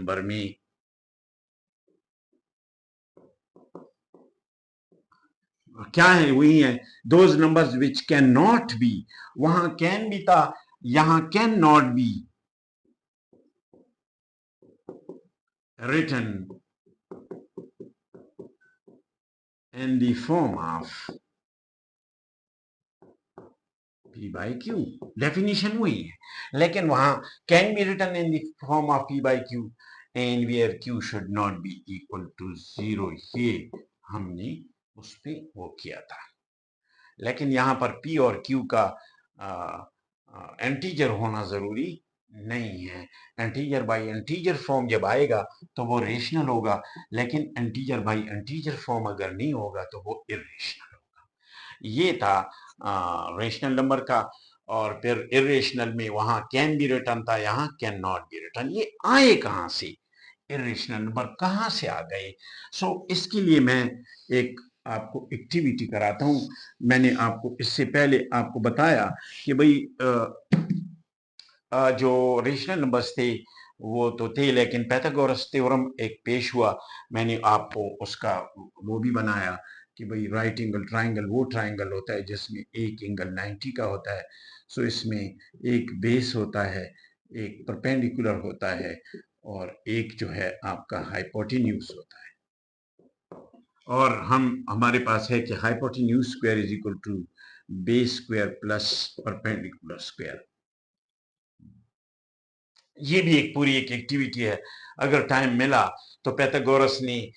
Number में क्या है, वही है, those numbers which can not be, वहां कैन भी था, यहां can not be written in the form of P by Q, definition वही है, लेकिन वहां can be written in the form of P by Q and where Q should not be equal to 0, ये हमने उस पे वो किया था। लेकिन यहां पर P और Q का एंटीजर होना जरूरी नहीं है। एंटीजर बाई एंटीजर फॉर्म जब आएगा तो वो रेशनल होगा, लेकिन एंटीजर बाई एंटीजर फॉर्म अगर नहीं होगा तो वो इरेशनल होगा। ये था रेशनल नंबर का। और फिर इरेशनल में वहां कैन बी रिटर्न था, यहाँ कैन नॉट बी रिटर्न। ये आए कहां से, इरेशनल नंबर कहां से आ गए? इसके लिए मैं एक आपको एक्टिविटी कराता हूं। मैंने आपको इससे पहले आपको बताया कि भाई जो रेशनल नंबर्स थे वो तो थे, लेकिन पैथागोरस थ्योरम एक पेश हुआ, मैंने आपको उसका वो भी बनाया कि भाई राइट एंगल ट्राइंगल वो ट्राइंगल होता है जिसमें एक एंगल 90 का होता है। इसमें एक बेस होता है, एक परपेंडिकुलर होता है, और एक जो है आपका हाइपोटेन्यूज होता है। और हमारे पास है कि hypotenuse square is equal to base square plus perpendicular square. ये भी एक पूरी एक एक्टिविटी है, अगर टाइम मिला तो पैथागोरस ने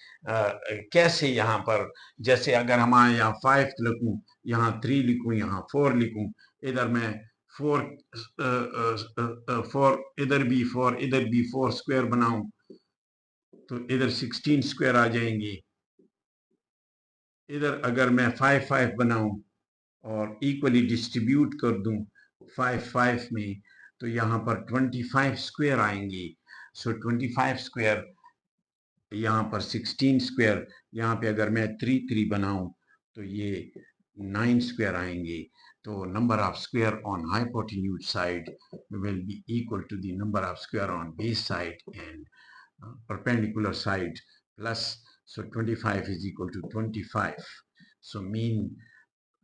कैसे यहाँ पर, जैसे अगर हमारे यहाँ 5 लिखूं, यहाँ 3 लिखूं, यहाँ 4 लिखूं, इधर मैं 4 इधर भी 4 इधर भी 4 स्क्वायर बनाऊं तो इधर 16 स्क्वायर आ जाएंगे। इधर अगर मैं 5 5 बनाऊं और इक्वली डिस्ट्रीब्यूट कर दूं 5 5 में, तो यहाँ पर 25 स्क्वायर आएंगे। 25 स्क्वायर, यहाँ पर 16 स्क्वायर, यहाँ पे अगर मैं 3 3 बनाऊं तो ये 9 स्क्वायर आएंगे। तो number of square on hypotenuse side will be equal to the number of square on base side and perpendicular side plus, so 25 is equal to 25. So mean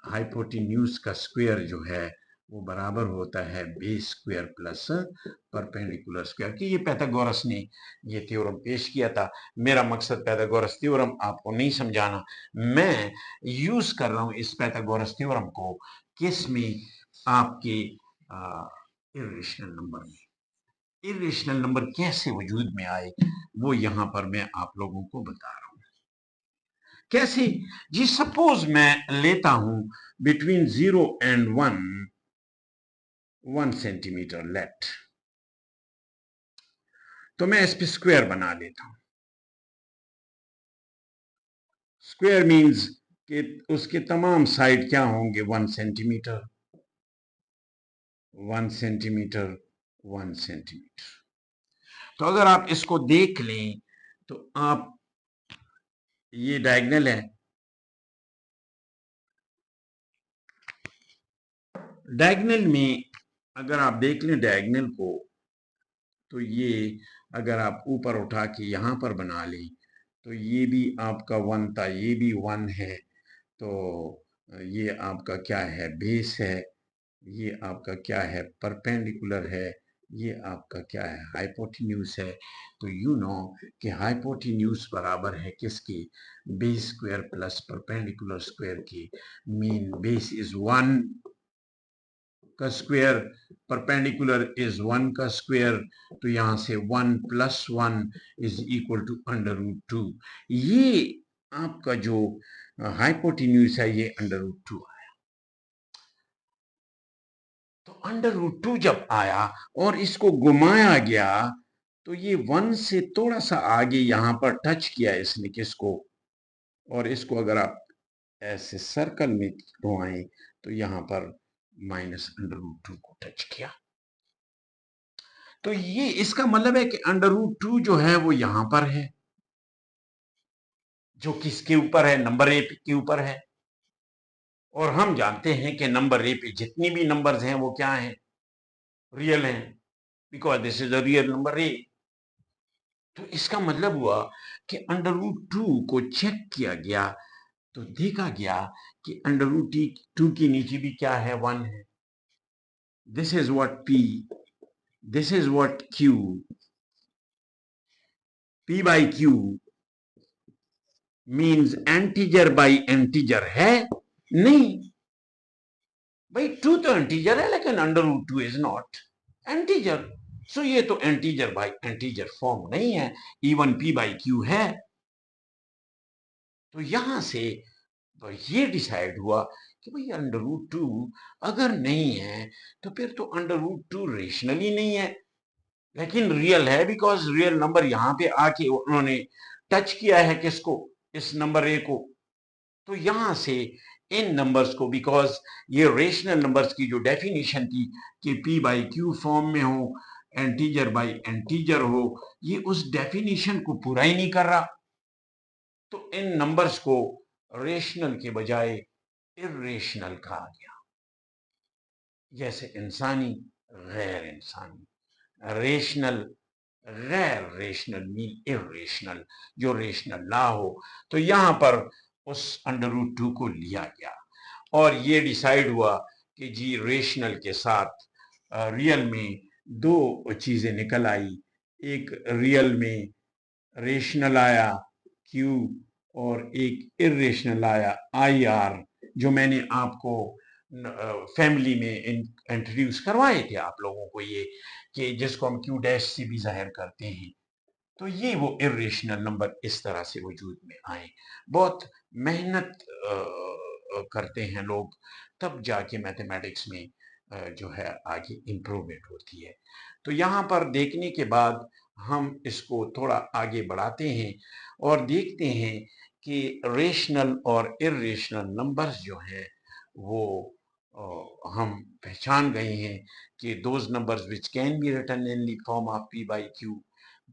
hypotenuse का स्क्वायर जो है वो बराबर होता है base square plus perpendicular square की। ये Pythagoras ने ये थ्योरम पेश किया था। मेरा मकसद पैथागोरस थ्योरम आपको नहीं समझाना, मैं यूज कर रहा हूं इस पैथागोरस थ्योरम को किस में, आपके इरेशनल नंबर में। इरेशनल नंबर कैसे वजूद में आए वो यहां पर मैं आप लोगों को बता रहा हूं। कैसे जी, सपोज मैं लेता हूं बिटवीन 0 एंड 1 सेंटीमीटर लेट, तो मैं इस पे स्क्वायर बना लेता हूं। स्क्वायर मींस कि उसके तमाम साइड क्या होंगे, 1 सेंटीमीटर 1 सेंटीमीटर 1 सेंटीमीटर। तो अगर आप इसको देख लें तो आप, ये डायगोनल है, डायगोनल में अगर आप देख लें डायगोनल को, तो ये अगर आप ऊपर उठा के यहाँ पर बना लें तो ये भी आपका 1 था, ये भी 1 है, तो ये आपका क्या है, बेस है, ये आपका क्या है, परपेंडिकुलर है, ये आपका क्या है, हाइपोटेन्यूज है। तो यू नो कि हाइपोटेन्यूज बराबर है किसके, base square plus perpendicular square की। मीन बेस इज 1 का स्क्वायर, परपेंडिकुलर इज 1 का स्क्वायर, तो यहां से 1 प्लस 1 इज इक्वल टू √2। ये आपका जो हाइपोटेन्यूज है ये √2 आया। तो √2 जब आया और इसको घुमाया गया तो ये 1 से थोड़ा सा आगे यहां पर टच किया इसने किसको, और इसको अगर आप ऐसे सर्कल में घुमाएं तो यहां पर -√2 को टच किया। तो ये इसका मतलब है कि √2 जो है वो यहां पर है, जो किसके ऊपर है, नंबर ए के ऊपर है। और हम जानते हैं कि नंबर ए पे जितनी भी नंबर्स हैं वो क्या हैं, रियल हैं, because this is a real number A. तो इसका मतलब हुआ कि अंडर रूट 2 को चेक किया गया तो देखा गया कि अंडर रूट 2 की नीचे भी क्या है, 1 है. This is what P, this is what Q. P by Q means integer by integer है नहीं भाई. 2 तो एंटीजर है लेकिन under root 2 is not integer. So ये तो एंटीजर बाई एंटीजर फॉर्म नहीं है. इवन P by Q है. तो यहां से ये डिसाइड हुआ कि भाई अंडर रूट 2 अगर नहीं है तो फिर तो अंडर रूट 2 रेशनली नहीं है लेकिन रियल है, बिकॉज रियल नंबर यहां पे आके उन्होंने टच किया है किसको, इस नंबर ए को. तो यहां से इन नंबर्स को, बिकॉज ये रेशनल नंबर्स की जो डेफिनेशन थी कि P बाई Q फॉर्म में हो, एंटीजर बाई एंटीजर हो, ये उस डेफिनेशन को पूरा ही नहीं कर रहा. तो इन नंबर्स को रेशनल के बजाय इरेशनल कहा गया. जैसे इंसानी, गैर इंसानी. रेशनल, गैर रेशनल मीन इरेशनल, जो रेशनल ना हो. तो यहां पर उस अंडर रूट 2 को लिया गया और ये डिसाइड हुआ कि जी रेशनल के साथ रियल में दो चीजें निकल आई. एक रियल में रेशनल आया Q और एक इरेशनल आया IR, जो मैंने आपको फैमिली में इंट्रोड्यूस करवाए थे आप लोगों को, ये कि जिसको हम Q डैश से भी जाहिर करते हैं. तो ये वो इरेशनल नंबर इस तरह से वजूद में आए. बहुत मेहनत करते हैं लोग, तब जाके मैथमेटिक्स में जो है आगे इम्प्रूवमेंट होती है. तो यहाँ पर देखने के बाद हम इसको थोड़ा आगे बढ़ाते हैं और देखते हैं कि रेशनल और इरेशनल नंबर्स जो हैं वो हम पहचान गए हैं कि those numbers which can be written in the form of P by Q,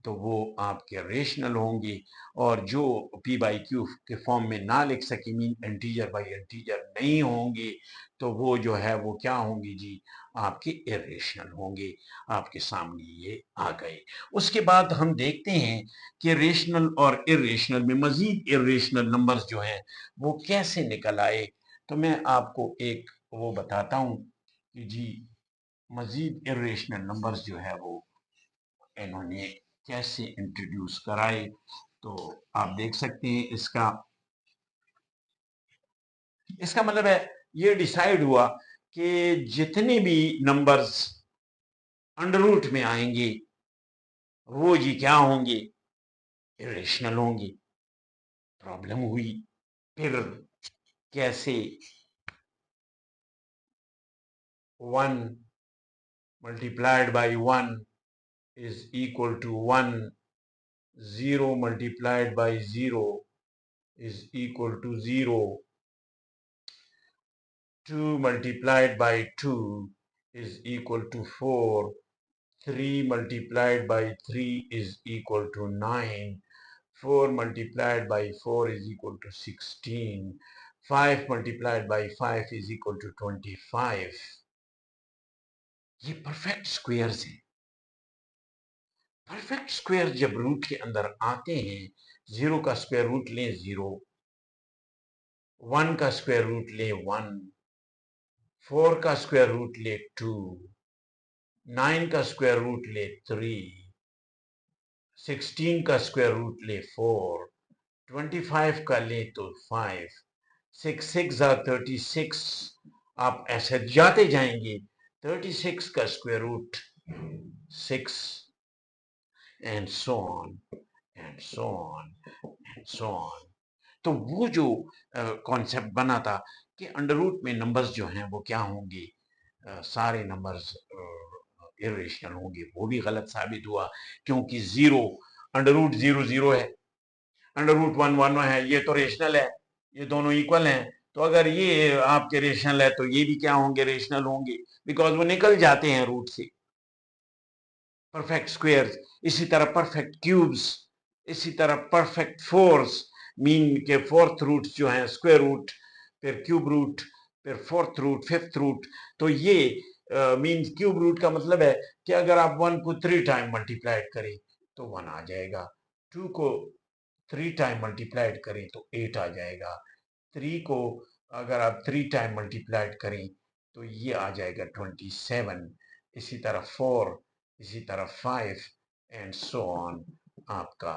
तो वो आपके रेशनल होंगे. और जो P बाई Q के फॉर्म में ना लिख सके, मीन एंटीजर बाई एंटीजर नहीं होंगे, तो वो जो है वो क्या होंगे जी, आपके इरेशनल होंगे. आपके सामने ये आ गए. उसके बाद हम देखते हैं कि रेशनल और इरेशनल में मजीद इरेशनल नंबर्स जो हैं वो कैसे निकल आए. तो मैं आपको एक वो बताता हूँ कि जी मजीद इरेशनल नंबर्स जो है वो इन्होंने कैसे इंट्रोड्यूस कराए. तो आप देख सकते हैं इसका इसका मतलब है ये डिसाइड हुआ कि जितने भी नंबर्स अंडर रूट में आएंगे वो जी क्या होंगे, इरेशनल होंगे. प्रॉब्लम हुई फिर कैसे. 1 multiplied by 1 is equal to 1. 0 multiplied by 0 is equal to 0. 2 multiplied by 2 is equal to 4. 3 multiplied by 3 is equal to 9. 4 multiplied by 4 is equal to 16. 5 multiplied by 5 is equal to 25. ये perfect squares हैं. Perfect square जब root के अंदर आते हैं, 0 का square root लें 0, 1 का स्क्वायर रूट लें 1, 4 का स्क्वायर रूट ले 2, 9 का स्क्वायर रूट ले 3, 16 का स्क्वायर रूट ले 4, 25 का ले तो 5, 6 6 36. आप ऐसे जाते जाएंगे. 36 का square root 6 and so on and so on and so on. तो वो जो कॉन्सेप्ट बना था कि अंडर रूट में नंबर्स जो हैं वो क्या होंगे, सारे नंबर्स इरेशनल होंगे, वो भी गलत साबित हुआ. क्योंकि 0 अंडर रूट 0 0 है, अंडर रूट 1 1 है, ये तो रेशनल है, ये दोनों इक्वल हैं. तो अगर ये आपके रेशनल है तो ये भी क्या होंगे, रेशनल होंगे, बिकॉज वो निकल जाते हैं रूट से. परफेक्ट स्क्वायर्स, इसी तरह परफेक्ट क्यूब्स, इसी तरह परफेक्ट फोर्स, मीन के फोर्थ रूट जो हैं स्क्वायर रूट, फिर क्यूब रूट, फिर फोर्थ रूट, फिफ्थ रूट. तो ये मीन क्यूब रूट का मतलब है कि अगर आप 1 को 3 टाइम मल्टीप्लाइड करें तो 1 आ जाएगा. 2 को 3 टाइम मल्टीप्लाइड करें तो 8 आ जाएगा। 3 को अगर आप 3 टाइम मल्टीप्लाइड करें तो ये आ जाएगा 27। इसी तरह 4, इसी तरह 5 एंड सो ऑन आपका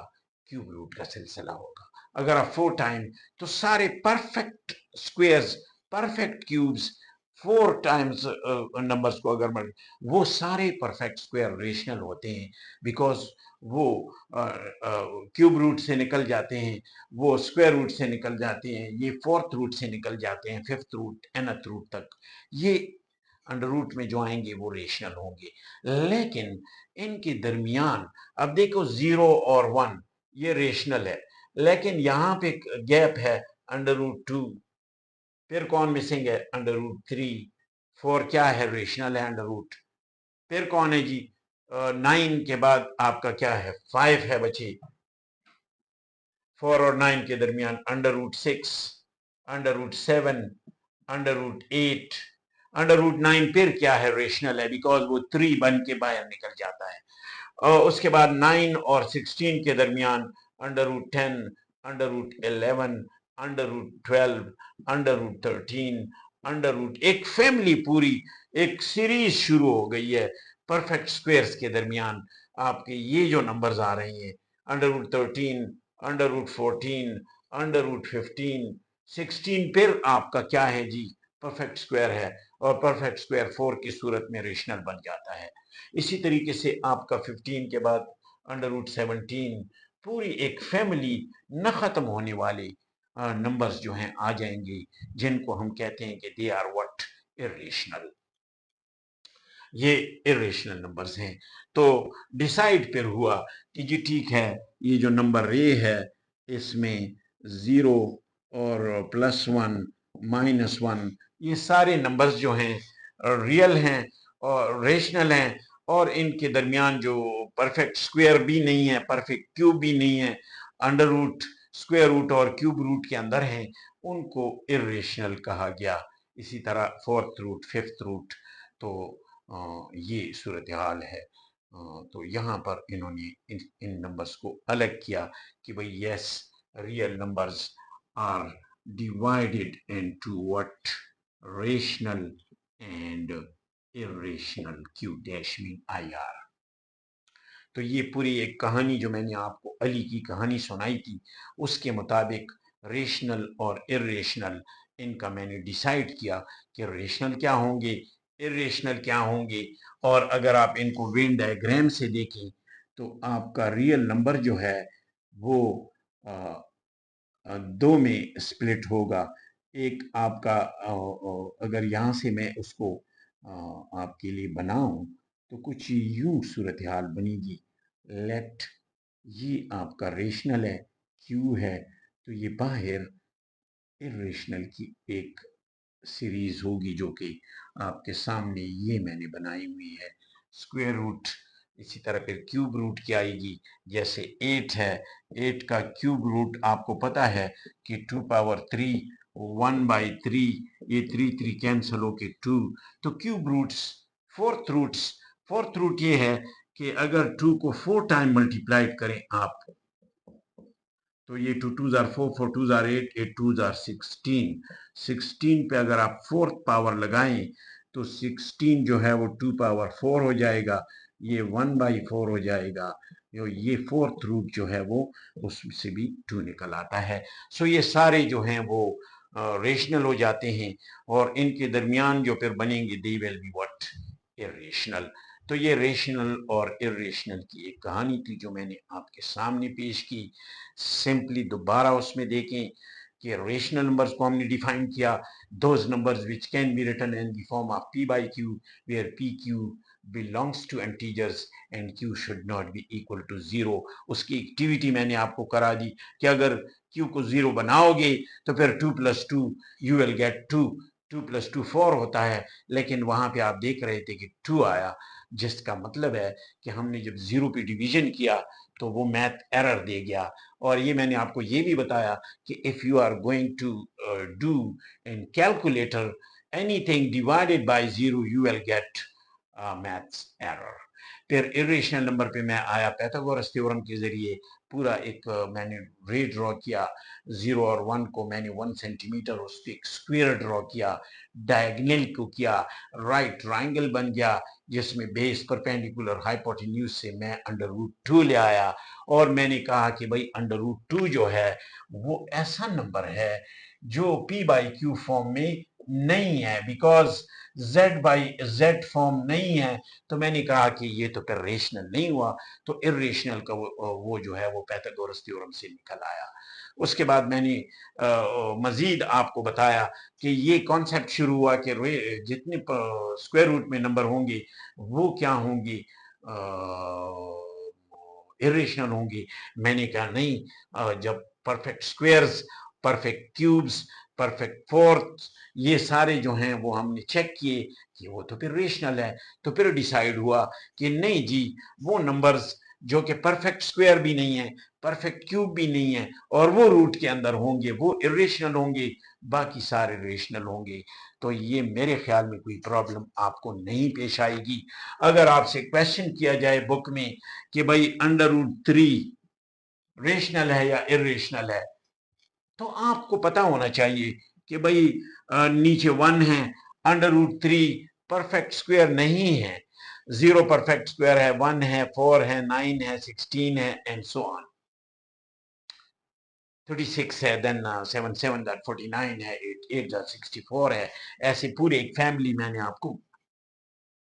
क्यूब रूट का सिलसिला होगा। अगर आप 4 टाइम, तो सारे perfect squares, perfect cubes 4 times numbers को अगर वो सारे परफेक्ट स्क्वायर रेशनल होते हैं, बिकॉज वो क्यूब रूट से निकल जाते हैं, वो स्क्वायर रूट से निकल जाते हैं, ये फोर्थ रूट से निकल जाते हैं, फिफ्थ रूट, nth रूट तक ये अंडर रूट में जो आएंगे वो रेशनल होंगे। लेकिन इनके दरमियान अब देखो 0 और 1 ये रेशनल है, लेकिन यहाँ पे गैप है अंडर रूट 2, फिर कौन मिसिंग है? अंडर रूट 3, 4 क्या है? रेशनल है अंडर रूट। फिर कौन है जी? 9 के बाद आपका क्या है? 5 है बचे। 4 और 9 के दरमियान under root 6, under root 7, under root 8, under root 9 फिर क्या है? रेशनल है, बिकॉज वो 3 बन के बाहर निकल जाता है। और उसके बाद 9 और 16 के दरमियान under root 10, under root 11, under root 12, under root 13, under root, एक फैमिली पूरी एक सीरीज शुरू हो गई है परफेक्ट स्क्वेयर्स के दरमियान। आपके ये जो नंबर्स आ रहे हैं under root 13, under root 14, under root 15, 16 फिर आपका क्या है जी? परफेक्ट स्क्वायर है, और परफेक्ट स्क्वायर 4 की सूरत में रेशनल बन जाता है। इसी तरीके से आपका 15 के बाद अंडर रूट 17, पूरी एक फैमिली न खत्म होने वाले नंबर्स जो हैं आ जाएंगे, जिनको हम कहते हैं कि दे आर व्हाट? इरेशनल। ये इरेशनल नंबर्स हैं। तो डिसाइड फिर हुआ कि जी ठीक है, ये जो नंबर ए है इसमें 0 और +1 -1 ये सारे नंबर्स जो हैं रियल हैं और रेशनल हैं, और इनके दरमियान जो परफेक्ट स्क्वायर भी नहीं है, परफेक्ट क्यूब भी नहीं है, अंडर रूट, स्क्वायर रूट और क्यूब रूट के अंदर हैं, उनको इरेशनल कहा गया। इसी तरह फोर्थ रूट, फिफ्थ रूट। तो ये सूरत हाल है। तो यहाँ पर इन्होंने इन नंबर्स को अलग किया कि भाई yes, real numbers are divided into what? Rational and irrational. Q dash mean IR। तो ये पूरी एक कहानी जो मैंने आपको अली की कहानी सुनाई थी, उसके मुताबिक रेशनल और इरेशनल इनका मैंने डिसाइड किया कि रेशनल क्या होंगे, इरेशनल क्या होंगे। और अगर आप इनको वेन डायग्राम से देखें तो आपका रियल नंबर जो है वो दो में स्प्लिट होगा। एक आपका अगर यहाँ से मैं उसको आपके लिए बनाऊं तो कुछ यूं सूरत हाल बनेगी। लेट, ये आपका रेशनल है, क्यू है, तो ये बाहर इरेशनल की एक सीरीज होगी जो कि आपके सामने ये मैंने बनाई हुई है। स्क्वायर रूट, इसी तरह फिर क्यूब रूट की आएगी। जैसे 8 है, 8 का क्यूब रूट आपको पता है कि 2 पावर 3, 1/3, ये 3 3 कैंसिल होके 2। तो क्यूब रूट्स, फोर्थ रूट ये है कि अगर 2 को 4 टाइम मल्टीप्लाइड करें आप, तो ये 2 2s are 4, 4 2s are 8, 8 2s are 16। 16 पे अगर आप फोर्थ पावर लगाएं तो 16 जो है वो 2 पावर 4 हो जाएगा, ये 1/4 हो जाएगा। ये फोर्थ रूट जो है वो उससे भी 2 निकल आता है। सो ये सारे जो हैं वो रेशनल हो जाते हैं, और इनके दरमियान जो फिर बनेंगे they will be what? Irrational. तो ये रेशनल और इरेशनल की एक कहानी थी जो मैंने आपके सामने पेश की। सिंपली दोबारा उसमें देखें कि रेशनल नंबर्स को हमने डिफाइन किया, those numbers which can be written in the form of p/q, where pq belongs to integers and q should not be equal to 0। उसकी एक्टिविटी मैंने आपको करा दी कि अगर q को 0 बनाओगे तो फिर 2 + 2 you will get 2, 2 + 2 4 होता है, लेकिन वहां पे आप देख रहे थे कि 2 आया, जिसका मतलब है कि हमने जब 0 पे डिवीजन किया तो वो मैथ एरर दे गया। और ये मैंने आपको ये भी बताया कि if you are going to do in calculator anything divided by 0 you will get maths error. फिर इरेशनल नंबर पे मैं आया पाइथागोरस थ्योरम के ज़रिए पूरा एक मैंने रे ड्रॉ किया, 0 और 1 को मैंने 1 सेंटीमीटर उस पर एक स्क्वायर ड्रॉ किया, डायगोनल को किया, राइट ट्राइंगल बन गया जिसमें बेस परपेंडिकुलर हाइपोटेन्यूज से मैं अंडर रूट 2 ले आया और मैंने कहा कि भाई अंडर रूट 2 जो है वो ऐसा नंबर है जो p बाई क्यू फॉर्म में नहीं है, because z by z form नहीं है। तो मैंने कहा कि ये तो फिर रेशनल नहीं हुआ, तो इरेशनल का वो जो है वो पाइथागोरस थ्योरम से निकल आया। उसके बाद मैंने मजीद आपको बताया कि ये कॉन्सेप्ट शुरू हुआ कि जितने स्क्वायर रूट में नंबर होंगे वो क्या होंगे, इरेशनल होंगे। मैंने कहा नहीं, जब perfect squares, perfect cubes, perfect fourth ये सारे जो हैं वो हमने चेक किए कि वो तो फिर रेशनल है। तो फिर डिसाइड हुआ कि नहीं जी, वो नंबर्स जो कि परफेक्ट स्क्वायर भी नहीं है, परफेक्ट क्यूब भी नहीं है और वो रूट के अंदर होंगे वो इरेशनल होंगे, बाकी सारे रेशनल होंगे। तो ये मेरे ख्याल में कोई प्रॉब्लम आपको नहीं पेश आएगी। अगर आपसे क्वेश्चन किया जाए बुक में कि भाई अंडर रूट 3 रेशनल है या इरेशनल है, तो आपको पता होना चाहिए कि भाई नीचे 1 है, अंडर रूट 3 परफेक्ट स्क्वायर नहीं है, 0 परफेक्ट स्क्वायर है, 1 है, 4 है, 9 है, 16 है एंड सो ऑन, 36 है, देन 7 7 दैट 49 है, 8 8 दैट 64 है। ऐसे पूरे एक फैमिली मैंने आपको,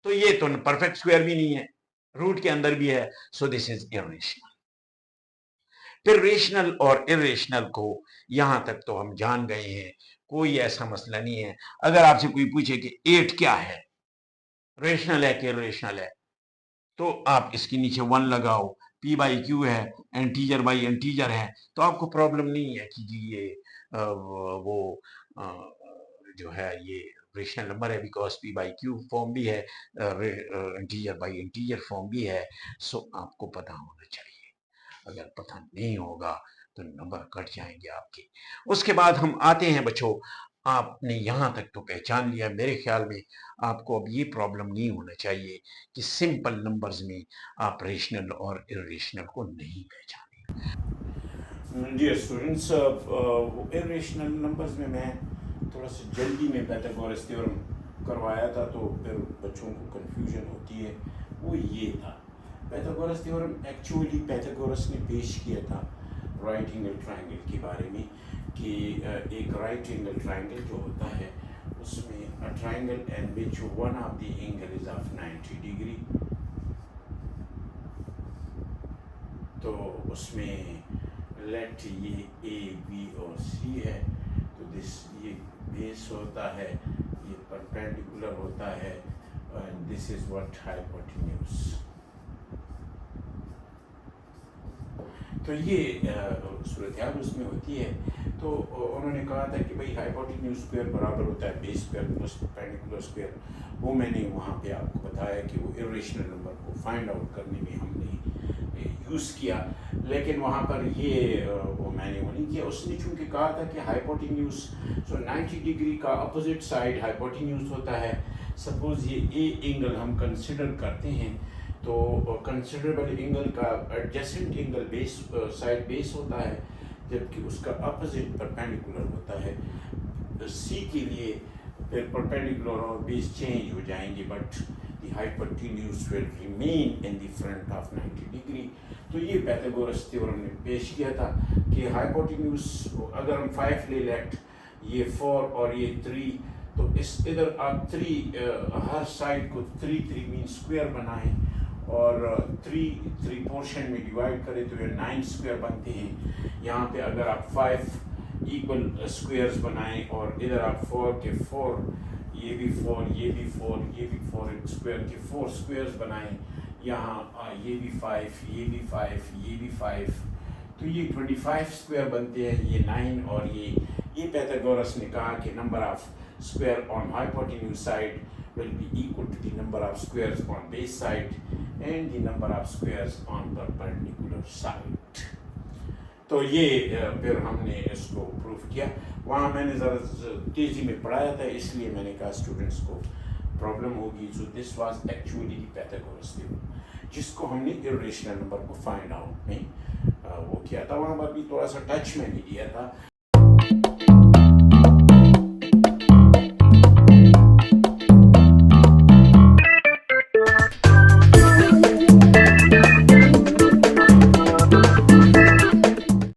तो ये तो परफेक्ट स्क्वायर भी नहीं है, रूट के अंदर भी है, सो दिस इज इरेशनल। फिर रेशनल और इरेशनल को यहां तक तो हम जान गए हैं, कोई ऐसा मसला नहीं है। अगर आपसे कोई पूछे कि 8 क्या है, रेशनल है कि इरेशनल है, तो आप इसके नीचे 1 लगाओ, p बाई क्यू है, एंटीजर बाई एंटीजर है, तो आपको प्रॉब्लम नहीं है कि जी ये वो जो है ये रेशनल नंबर है, because p by Q form भी है, एंटीजर बाई एंटीजर फॉर्म भी है। सो आपको पता होना चाहिए, अगर पता नहीं होगा तो नंबर कट जाएंगे आपके। उसके बाद हम आते हैं बच्चों, आपने यहाँ तक तो पहचान लिया, मेरे ख्याल में आपको अब ये प्रॉब्लम नहीं होना चाहिए कि सिंपल नंबर्स में आप रेशनल और इरेशनल को नहीं पहचाने। डियर स्टूडेंट्स, इरेशनल नंबर्स में मैं थोड़ा सा जल्दी में पाइथागोरस थ्योरम करवाया था, तो फिर बच्चों को कंफ्यूजन होती है। वो ये था, पाइथागोरस थ्योरम एक्चुअली पाइथागोरस ने पेश किया था राइट एंगल ट्रायंगल के बारे में, कि एक राइट एंगल ट्रायंगल जो होता है उसमें a triangle and which one of the angle is of 90 degree, तो उसमें लेट ये ए बी और सी है, तो ये बेस होता है, ये परपेंडिकुलर होता है, and this is what hypotenuse. तो ये सूरत हाल उसमें होती है। तो उन्होंने कहा था कि भाई हाइपोटेन्यूज स्क्वायर बराबर होता है base square plus perpendicular square. वो मैंने वहाँ पे आपको बताया कि वो इरेशनल नंबर को फाइंड आउट करने में हमने यूज़ किया, लेकिन वहाँ पर ये वो मैंने वो नहीं किया। उसने चूँकि कहा था कि हाइपोटेन्यूज, सो 90 डिग्री का अपोजिट साइड हाइपोटेन्यूज होता है। सपोज ये ए एंगल हम कंसिडर करते हैं, तो कंसिडरेबल एंगल का adjacent angle base side base होता है, जबकि उसका अपोजिट परपेंडिकुलर होता है। सी के लिए फिर परपेंडिकुलर और बेस चेंज हो जाएंगे, but the hypotenuse will remain in the front of 90 degree. तो ये पाइथागोरस थ्योरम ने पेश किया था कि हाइपोटेन्यूज अगर हम 5 ले लेट, ये 4 और ये 3, तो इस इधर आप 3 हर साइड को 3 3 मीन स्क्वायर बनाएं और 3 पोर्शन में डिवाइड करें तो ये 9 स्क्वायर बनते हैं। यहाँ पे अगर आप 5 इक्वल स्क्वायर्स बनाएं और इधर आप 4 के 4, ये भी 4, ये भी 4, ये भी 4 स्क्वायर के 4 स्क्वायर्स बनाएं, यहाँ ये भी 5, ये भी 5, ये भी 5, तो ये 25 स्क्वायर बनते हैं, ये 9 और ये पाइथागोरस ने कहा कि number of square on hypotenuse side will be equal to the number of squares on base side and the number of squares on perpendicular side। तो ये फिर हमने इसको प्रूफ किया। वहाँ मैंने ज़रा तेज़ी में पढ़ाया था, इसलिए मैंने कहा स्टूडेंट्स को प्रॉब्लम होगी। So this was actually Pythagoras theorem. जिसको हमने इरेशनल नंबर को फाइंड आउट में वो किया था। वहाँ पर भी थोड़ा सा टच में नहीं दिया था